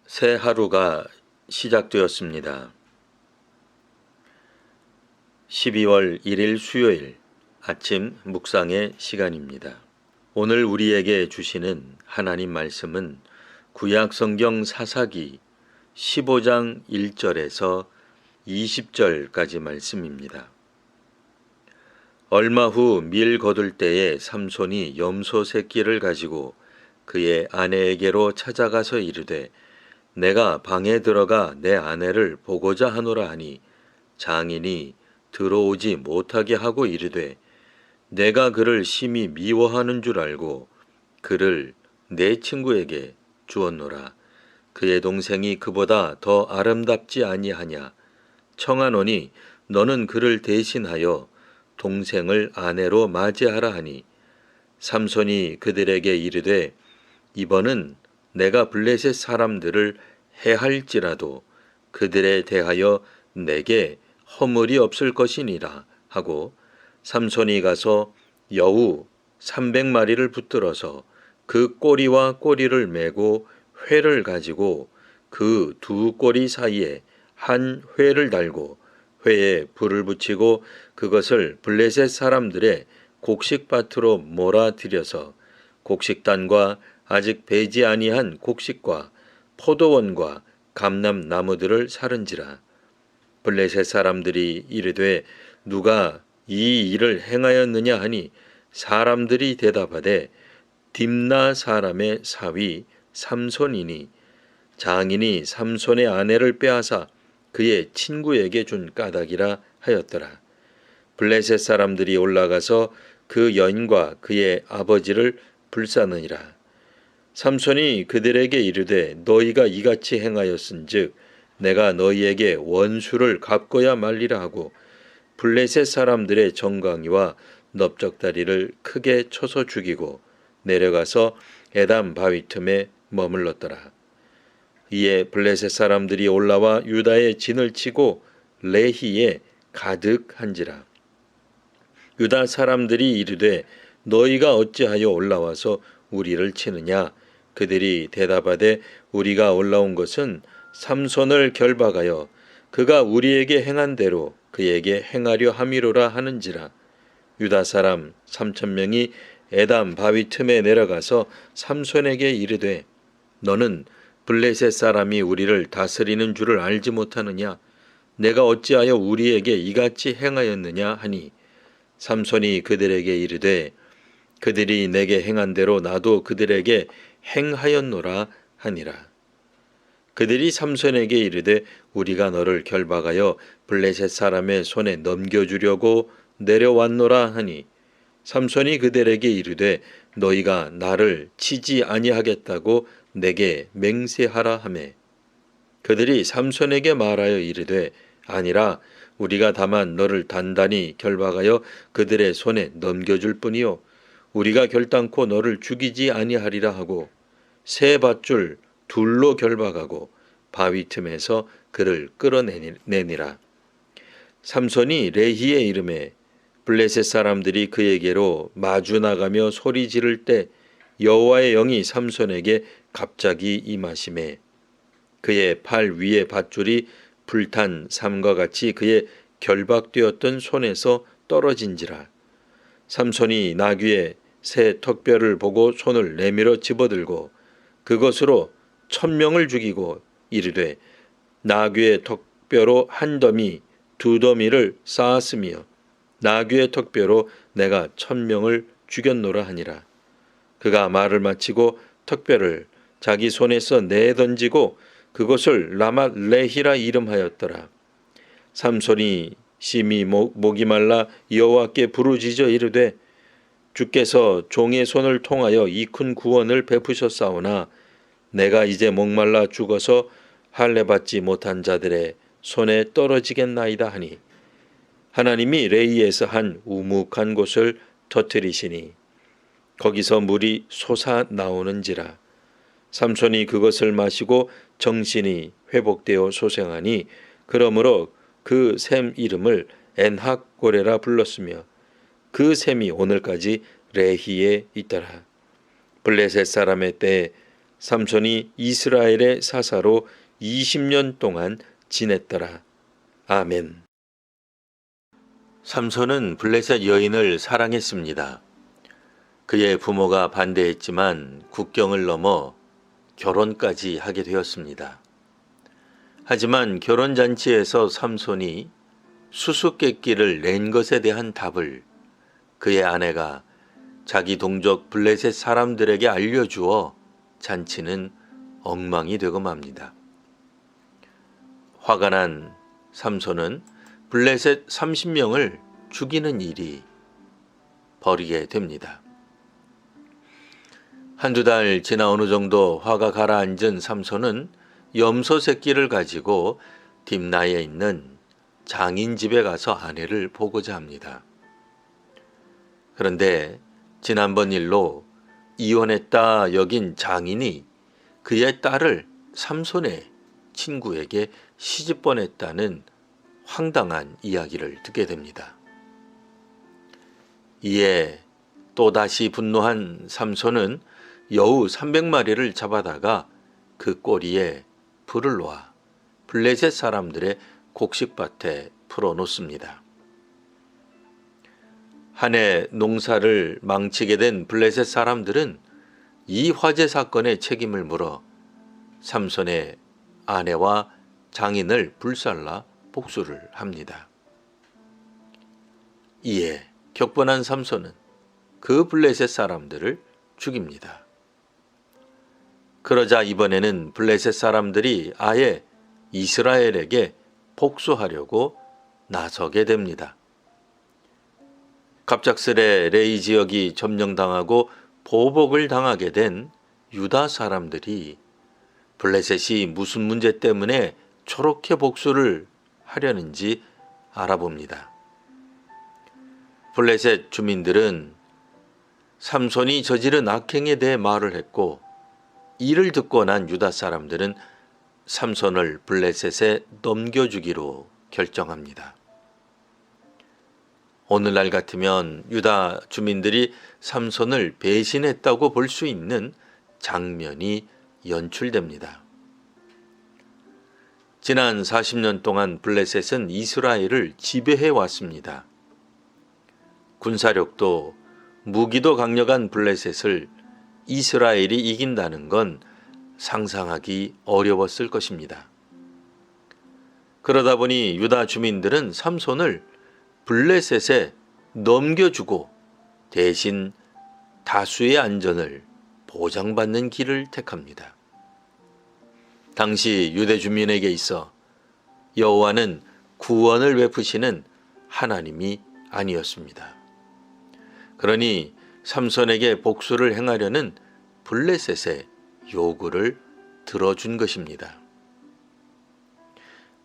새 하루가 시작되었습니다. 12월 1일 수요일 아침 묵상의 시간입니다. 오늘 우리에게 주시는 하나님 말씀은 구약 성경 사사기 15장 1절에서 20절까지 말씀입니다. 얼마 후 밀 거둘 때에 삼손이 염소 새끼를 가지고 그의 아내에게로 찾아가서 이르되 내가 방에 들어가 내 아내를 보고자 하노라 하니 장인이 들어오지 못하게 하고 이르되 내가 그를 심히 미워하는 줄 알고 그를 내 친구에게 주었노라. 그의 동생이 그보다 더 아름답지 아니하냐. 청하노니 너는 그를 대신하여 동생을 아내로 맞이하라 하니 삼손이 그들에게 이르되 이번은 내가 블레셋 사람들을 해할지라도 그들에 대하여 내게 허물이 없을 것이니라 하고 삼손이 가서 여우 300마리를 붙들어서 그 꼬리와 꼬리를 메고 회를 가지고 그 두 꼬리 사이에 한 회를 달고 회에 불을 붙이고 그것을 블레셋 사람들의 곡식밭으로 몰아들여서 곡식단과 아직 배지 아니한 곡식과 포도원과 감람나무들을 사른지라. 블레셋 사람들이 이르되 누가 이 일을 행하였느냐 하니 사람들이 대답하되 딥나 사람의 사위 삼손이니 장인이 삼손의 아내를 빼앗아 그의 친구에게 준 까닭이라 하였더라. 블레셋 사람들이 올라가서 그 여인과 그의 아버지를 불사느니라. 삼손이 그들에게 이르되 너희가 이같이 행하였은즉 내가 너희에게 원수를 갚고야 말리라 하고 블레셋 사람들의 정강이와 넓적다리를 크게 쳐서 죽이고 내려가서 에담 바위 틈에 머물렀더라. 이에 블레셋 사람들이 올라와 유다의 진을 치고 레히에 가득한지라. 유다 사람들이 이르되 너희가 어찌하여 올라와서 우리를 치느냐. 그들이 대답하되 우리가 올라온 것은 삼손을 결박하여 그가 우리에게 행한 대로 그에게 행하려 함이로라 하는지라. 유다 사람 3,000명이 에담 바위 틈에 내려가서 삼손에게 이르되 너는 블레셋 사람이 우리를 다스리는 줄을 알지 못하느냐. 내가 어찌하여 우리에게 이같이 행하였느냐 하니 삼손이 그들에게 이르되 그들이 내게 행한 대로 나도 그들에게 행하였노라 하니라. 그들이 삼손에게 이르되 우리가 너를 결박하여 블레셋 사람의 손에 넘겨주려고 내려왔노라 하니 삼손이 그들에게 이르되 너희가 나를 치지 아니하겠다고 내게 맹세하라 하매 그들이 삼손에게 말하여 이르되 아니라 우리가 다만 너를 단단히 결박하여 그들의 손에 넘겨줄 뿐이요 우리가 결단코 너를 죽이지 아니하리라 하고 새 밧줄 둘로 결박하고 바위 틈에서 그를 끌어내니라. 삼손이 레히에 이름에 블레셋 사람들이 그에게로 마주 나가며 소리 지를 때 여호와의 영이 삼손에게 갑자기 임하시매 그의 팔 위에 밧줄이 불탄 삼과 같이 그의 결박되었던 손에서 떨어진지라. 삼손이 나귀의 새 턱뼈를 보고 손을 내밀어 집어들고 그것으로 1,000명을 죽이고 이르되 나귀의 턱뼈로 한 더미 두 더미를 쌓았으며 나귀의 턱뼈로 내가 1,000명을 죽였노라 하니라. 그가 말을 마치고 턱뼈를 자기 손에서 내던지고 그것을 라맛 레히라 이름하였더라. 삼손이 심히 목이 말라 여호와께 부르짖어 이르되 주께서 종의 손을 통하여 이 큰 구원을 베푸셨사오나 내가 이제 목말라 죽어서 할례 받지 못한 자들의 손에 떨어지겠나이다 하니 하나님이 레이에서 한 우묵한 곳을 터뜨리시니 거기서 물이 솟아 나오는지라. 삼손이 그것을 마시고 정신이 회복되어 소생하니 그러므로 그 샘 이름을 엔학고레라 불렀으며 그 샘이 오늘까지 레히에 있더라. 블레셋 사람의 때에 삼손이 이스라엘의 사사로 20년 동안 지냈더라. 아멘. 삼손은 블레셋 여인을 사랑했습니다. 그의 부모가 반대했지만 국경을 넘어 결혼까지 하게 되었습니다. 하지만 결혼잔치에서 삼손이 수수께끼를 낸 것에 대한 답을 그의 아내가 자기 동족 블레셋 사람들에게 알려주어 잔치는 엉망이 되고 맙니다. 화가 난 삼손은 블레셋 30명을 죽이는 일이 벌이게 됩니다. 한두 달 지나 어느 정도 화가 가라앉은 삼손은 염소 새끼를 가지고 딥나에 있는 장인 집에 가서 아내를 보고자 합니다. 그런데 지난번 일로 이혼했다 여긴 장인이 그의 딸을 삼손의 친구에게 시집 보냈다는 황당한 이야기를 듣게 됩니다. 이에 또다시 분노한 삼손은 여우 300마리를 잡아다가 그 꼬리에 불을 놓아 블레셋 사람들의 곡식밭에 풀어놓습니다. 한 해 농사를 망치게 된 블레셋 사람들은 이 화재 사건의 책임을 물어 삼손의 아내와 장인을 불살라 복수를 합니다. 이에 격분한 삼손은 그 블레셋 사람들을 죽입니다. 그러자 이번에는 블레셋 사람들이 아예 이스라엘에게 복수하려고 나서게 됩니다. 갑작스레 레이 지역이 점령당하고 보복을 당하게 된 유다 사람들이 블레셋이 무슨 문제 때문에 저렇게 복수를 하려는지 알아봅니다. 블레셋 주민들은 삼손이 저지른 악행에 대해 말을 했고 이를 듣고 난 유다 사람들은 삼손을 블레셋에 넘겨주기로 결정합니다. 오늘날 같으면 유다 주민들이 삼손을 배신했다고 볼 수 있는 장면이 연출됩니다. 지난 40년 동안 블레셋은 이스라엘을 지배해 왔습니다. 군사력도 무기도 강력한 블레셋을 이스라엘이 이긴다는 건 상상하기 어려웠을 것입니다. 그러다 보니 유다 주민들은 삼손을 블레셋에 넘겨주고 대신 다수의 안전을 보장받는 길을 택합니다. 당시 유대 주민에게 있어 여호와는 구원을 베푸시는 하나님이 아니었습니다. 그러니 삼손에게 복수를 행하려는 블레셋의 요구를 들어준 것입니다.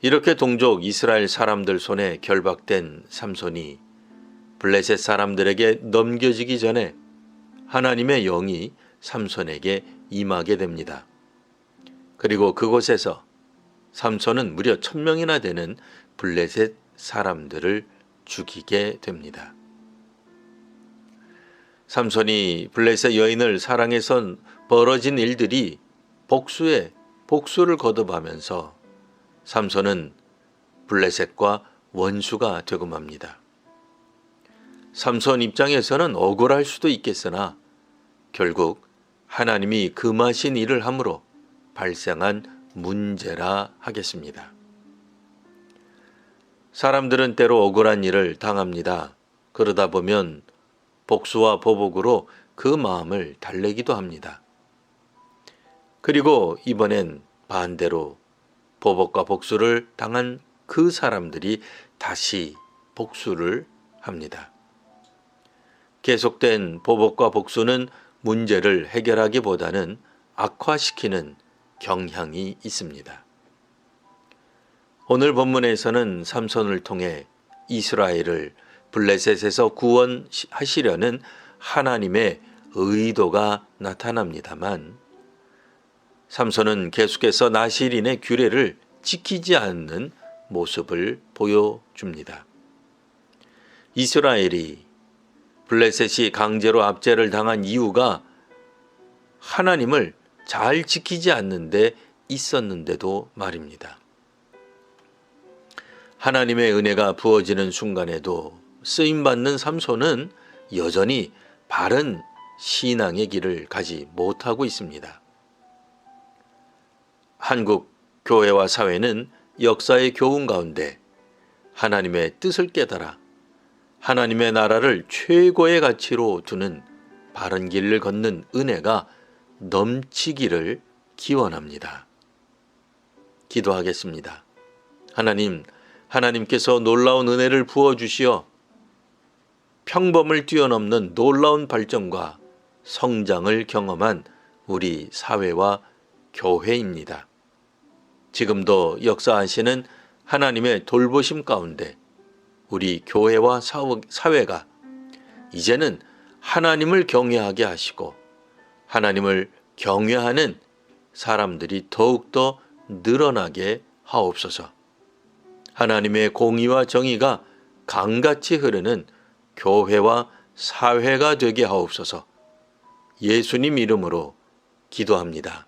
이렇게 동족 이스라엘 사람들 손에 결박된 삼손이 블레셋 사람들에게 넘겨지기 전에 하나님의 영이 삼손에게 임하게 됩니다. 그리고 그곳에서 삼손은 무려 1000명이나 되는 블레셋 사람들을 죽이게 됩니다. 삼손이 블레셋 여인을 사랑해서 벌어진 일들이 복수에 복수를 거듭하면서 삼손은 블레셋과 원수가 되고 맙니다. 삼손 입장에서는 억울할 수도 있겠으나 결국 하나님이 금하신 일을 함으로 발생한 문제라 하겠습니다. 사람들은 때로 억울한 일을 당합니다. 그러다 보면 복수와 보복으로 그 마음을 달래기도 합니다. 그리고 이번엔 반대로 보복과 복수를 당한 그 사람들이 다시 복수를 합니다. 계속된 보복과 복수는 문제를 해결하기보다는 악화시키는 경향이 있습니다. 오늘 본문에서는 삼손을 통해 이스라엘을 블레셋에서 구원하시려는 하나님의 의도가 나타납니다만 삼손은 계속해서 나실인의 규례를 지키지 않는 모습을 보여줍니다. 이스라엘이 블레셋이 강제로 압제를 당한 이유가 하나님을 잘 지키지 않는데 있었는데도 말입니다. 하나님의 은혜가 부어지는 순간에도 쓰임받는 삼손은 여전히 바른 신앙의 길을 가지 못하고 있습니다. 한국 교회와 사회는 역사의 교훈 가운데 하나님의 뜻을 깨달아 하나님의 나라를 최고의 가치로 두는 바른 길을 걷는 은혜가 넘치기를 기원합니다. 기도하겠습니다. 하나님께서 놀라운 은혜를 부어주시어 평범을 뛰어넘는 놀라운 발전과 성장을 경험한 우리 사회와 교회입니다. 지금도 역사하시는 하나님의 돌보심 가운데 우리 교회와 사회가 이제는 하나님을 경외하게 하시고 하나님을 경외하는 사람들이 더욱더 늘어나게 하옵소서. 하나님의 공의와 정의가 강같이 흐르는 교회와 사회가 되게 하옵소서. 예수님 이름으로 기도합니다.